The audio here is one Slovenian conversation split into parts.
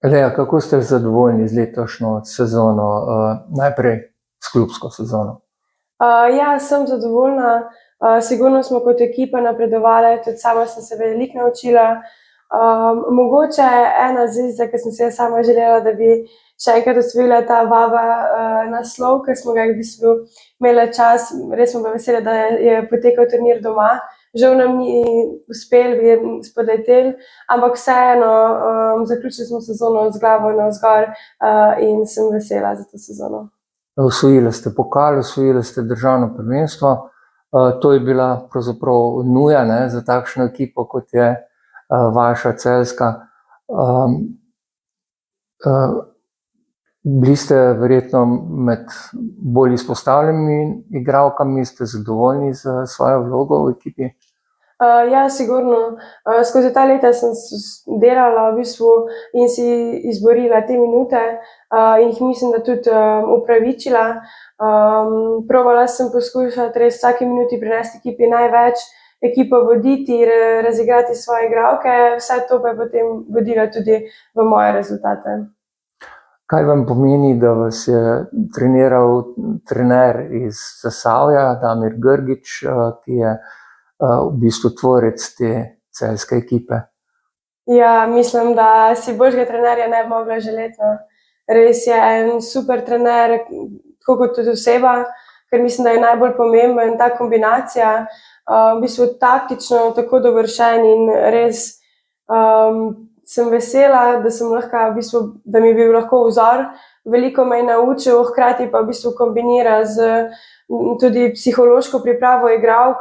Lea, kako ste zadovoljni z letošnjo sezono, najprej s klubsko sezono? Ja, sem zadovoljna. Sigurno smo kot ekipa napredovali, tudi sama sem se veliko naučila. Mogoče ena zvezda, ki sem si jo sama želela, da bi še enkrat osvojila ta Vaba naslov, ker smo ga v bistvu imeli čas. Res smo pa veseli, da je potekal turnir doma. Žal nam ni uspelo, je spodletel, ampak vseeno zaključili smo sezono z glavo navzgor in sem vesela za to sezono. Osvojili ste pokal, osvojili ste državno prvenstvo. To je bila pravzaprav nuja, ne, za takšno ekipo, kot je vaša celjska. Bili ste verjetno med bolj izpostavljenimi igralkami, ste zadovoljni z svojo vlogo v ekipi? Ja, sigurno. Skozi ta leta sem delala v bistvu in si izborila te minute in jih mislim, da tudi upravičila. Probala sem poskušati res vsaki minuti prinesti ekipi največ, ekipo voditi, razigrati svoje igralke, vse to pa je potem vodilo tudi v moje rezultate. Kaj vam pomeni, da vas je treniral trener iz Zasavja, Damir Grgić, ki je v bistvu tvorec te celjske ekipe? Ja, mislim, da si boljšega trenerja ne bi mogla želeti, no. Res je en super trener, tako kot tudi oseba, ker mislim, da je najbolj pomemben ta kombinacija. V bistvu taktično tako dovršen in res sem vesela, da sem lahko v bistvu, da mi je bil lahko vzor. Veliko me je naučil, hkrati pa v bistvu kombinira z tudi psihološko pripravo igralk.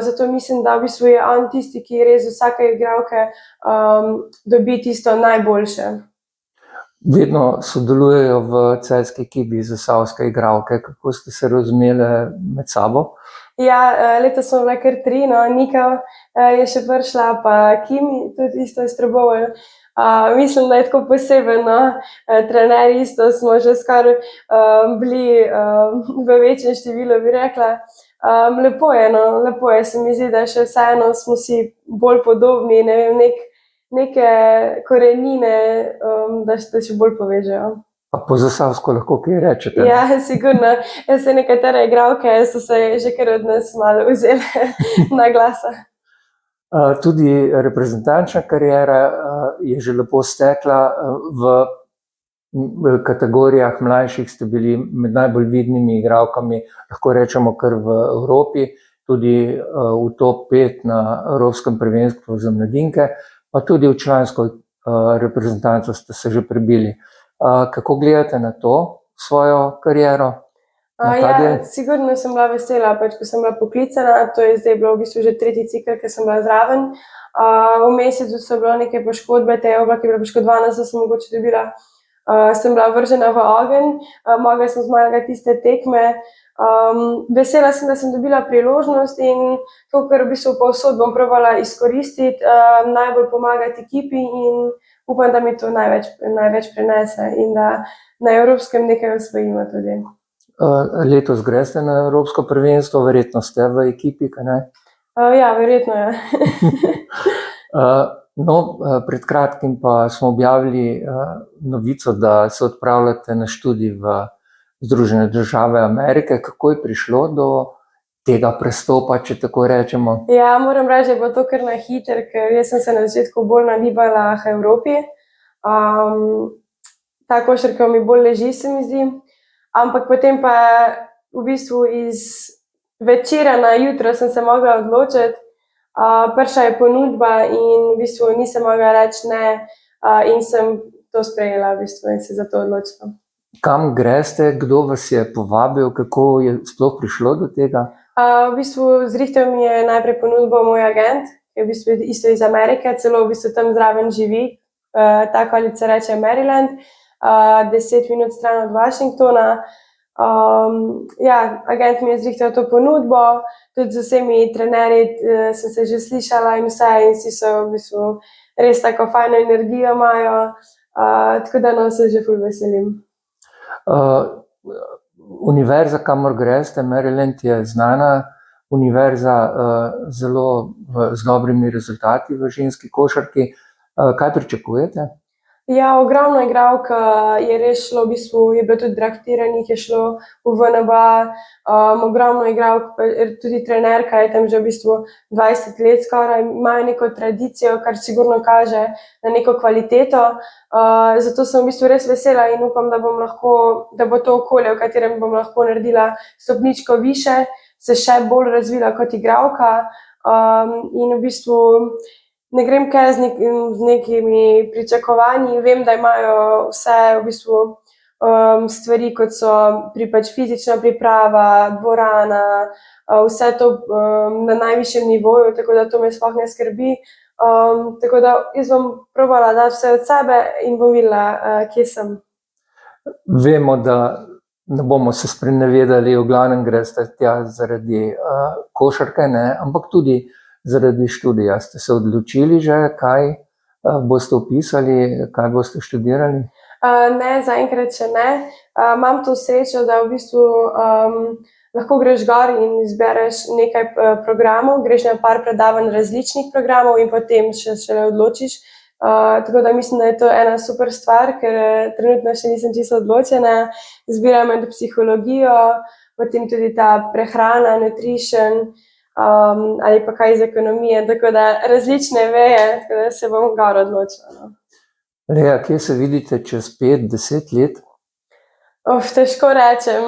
Zato mislim, da v bistvu je on tisti, ki res z vsake igralke dobi tisto najboljše. Vedno sodelujejo v celjski ekipi zasavske igralke. Kako ste se razumele med sabo? Ja, letos smo bile kar 3, no, Nika je še prišla, pa Kimi, tudi isto iz Trbovelj. Mislim, da je tako poseben, no. Trenerji isto smo že skoraj bili v večjem številu, bi rekla. Lepo je, no, lepo je, se mi zdi, da še vseeno smo si bolj podobni, ne vem, neke korenine, da še bolj povežejo. Pa po zasavsko lahko kaj rečete? Ja, sigurno. Se nekatere igralke so se že kar od nas malo vzele na glasa. Tudi reprezentančna kariera je že lepo stekla. V kategorijah mlajših ste bili med najbolj vidnimi igralkami, lahko rečemo kar v Evropi, tudi v top 5 na Evropskem prvenstvu za mladinke, pa tudi v člansko reprezentanco ste se že prebili. Kako gledate na to svojo kariero? Ja, sigurno sem bila vesela, pač ko sem bila poklicana, to je zdaj bilo v bistvu že 3. cikel, ki sem bila zraven. V mesecu so bile neke poškodbe, Teja, ki je bila poškodovana, zato sem mogoče dobila, sem bila vržena v ogenj, mogla sem zmagati tiste tekme. Vesela sem, da sem dobila priložnost in to, kar v bistvu povsod bom probala izkoristiti, najbolj pomagati ekipi in upam, da mi to največ prinese in da na evropskem nekaj osvojimo tudi. Letos greste na Evropsko prvenstvo, verjetno ste v ekipi, kaj ne? Ja, verjetno je. No, pred kratkim pa smo objavili novico, da se odpravljate na študij v Združene države Amerike. Kako je prišlo do tega prestopa, če tako rečemo? Ja, moram reči, da je bilo to kar na hitro, ker jaz sem se na začetku bolj nagibala k Evropi. Ta košarka mi bolj leži, se mi zdi. Ampak potem pa v bistvu iz večera na jutro sem se mogla odločiti. Prišla je ponudba in v bistvu nisem mogla reči ne in sem to sprejela v bistvu in se za to odločila. Kam greste, kdo vas je povabil, kako je sploh prišlo do tega? V bistvu zrihtal mi je najprej ponudbo moj agent, ki je v bistvu isto iz Amerike, celo v bistvu tam zraven živi, ta okolica reče Maryland, 10 minut stran od Washingtona. Ja, agent mi je zrihtal to ponudbo, tudi z vsemi trenerji sem se že slišala in vse in vsi so v bistvu res tako fajno energijo imajo, tako da no, se že ful veselim. Univerza, kamor greste, Maryland, je znana univerza, zelo z dobrimi rezultati v ženski košarki. Kaj pričakujete? Ja, ogromno igralk je res šlo, v bistvu je bilo tudi draftiranih, je šlo v VNBA, ogromno igralk, tudi trenerka je tam že v bistvu 20 let skoraj, imajo neko tradicijo, kar sigurno kaže na neko kvaliteto. Zato sem v bistvu res vesela in upam, da bo to okolje, v katerem bom lahko naredila stopničko više, se še bolj razvila kot igralka, in v bistvu ne grem kaj z nekimi pričakovanji. Vem, da imajo vse v bistvu stvari, kot so fizična priprava, dvorana, vse to na najvišjem nivoju, tako da to me sploh ne skrbi. Tako da jaz bom probala dati vse od sebe in bom videla, kje sem. Vemo, da ne bomo se sprenevedali, v glavnem greste tja zaradi košarke, ne, ampak tudi zaradi študija. Ste se odločili že, kaj boste vpisali, kaj boste študirali? Ne, zaenkrat še ne. Imam to srečo, da v bistvu lahko greš gor in izbereš nekaj programov, greš na par predavanj različnih programov in potem šele odločiš. Tako da mislim, da je to ena super stvar, ker trenutno še nisem čisto odločena. Izbiram med psihologijo, potem tudi ta prehrana, nutrition, ali pa kaj iz ekonomije, tako da različne veje, tako da se bom gor odločila, no. Lea, kje se vidite čez 5-10 let? Težko rečem.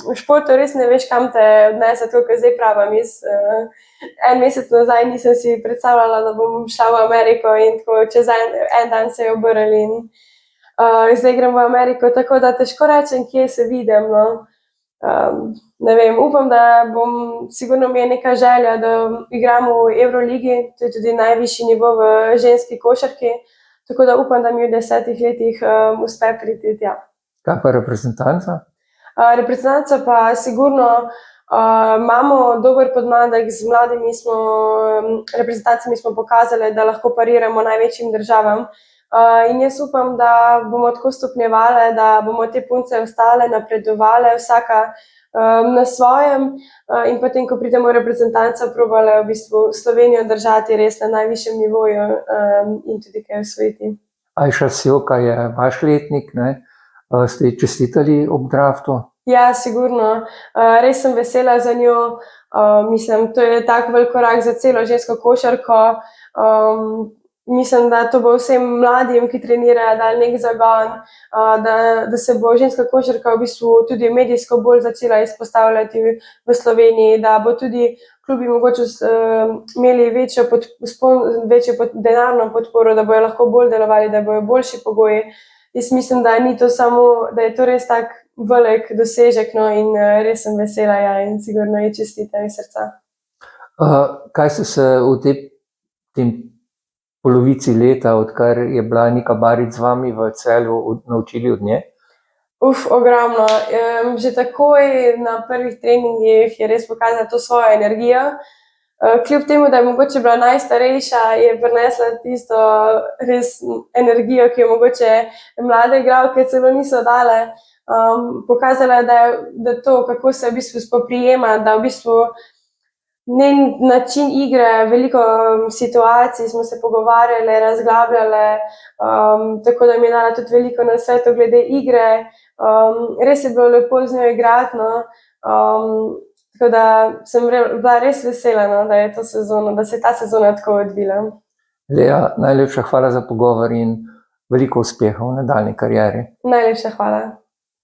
V športu res ne veš, kam te odnese, tako kot zdaj pravim. En mesec nazaj nisem si predstavljala, da bom šla v Ameriko in tako čez en dan se je obrnilo in zdaj grem v Ameriko, tako da težko rečem, kje se vidim, no. Ne vem, upam, da sigurno mi je neka želja, da igram v Evroligi, to je tudi najvišji nivo v ženski košarki, tako da upam, da mi v 10 letih uspe priti tja. Kaj pa reprezentanca? Reprezentanca pa sigurno imamo dober podmladek, z mladimi reprezentancami smo pokazali, da lahko pariramo največjim državam. In jaz upam, da bomo tako stopnjevale, da bomo te punce ostale, napredovale, vsaka na svojem, in potem, ko pridemo v reprezentanco, probale v bistvu Slovenijo držati res na najvišjem nivoju in tudi kaj osvojiti. Ajša Sjoka je vaš letnik, ne? Ste ji čestitali ob draftu? Ja, sigurno. Res sem vesela za njo. Mislim, to je tak velik korak za celo žensko košarko. Mislim, da to bo vsem mladim, ki trenirajo, dal nek zagon, da se bo ženska košarka v bistvu tudi medijsko bolj začela izpostavljati v Sloveniji, da bo tudi klubi mogoče imeli večjo denarno podporo, da bojo lahko bolj delovali, da bojo boljši pogoji. Jaz mislim, da ni to samo, da je to res tak velik dosežek, no, in res sem vesela, ja, in sigurno ji čestitam iz srca. Kaj ste se v tem polovici leta, odkar je bila Nika Barič z vami v Celju, naučili od nje? Ogromno. Že takoj na prvih treningih je res pokazala to svojo energijo. Kljub temu, da je mogoče bila najstarejša, je prinesla tisto res energijo, ki jo mogoče mlade igralke celo niso dale. Pokazala je, da to, kako se v bistvu spoprijema, da v bistvu njen način igre, veliko situacij smo se pogovarjale, razglabljale, tako da mi je dala tudi veliko nasvetov glede igre. Res je bilo lepo z njo igrati, no. Tako da sem bila res vesela, no, da se je ta sezona tako odvila. Lea, najlepša hvala za pogovor in veliko uspehov v nadaljnji karieri. Najlepša hvala.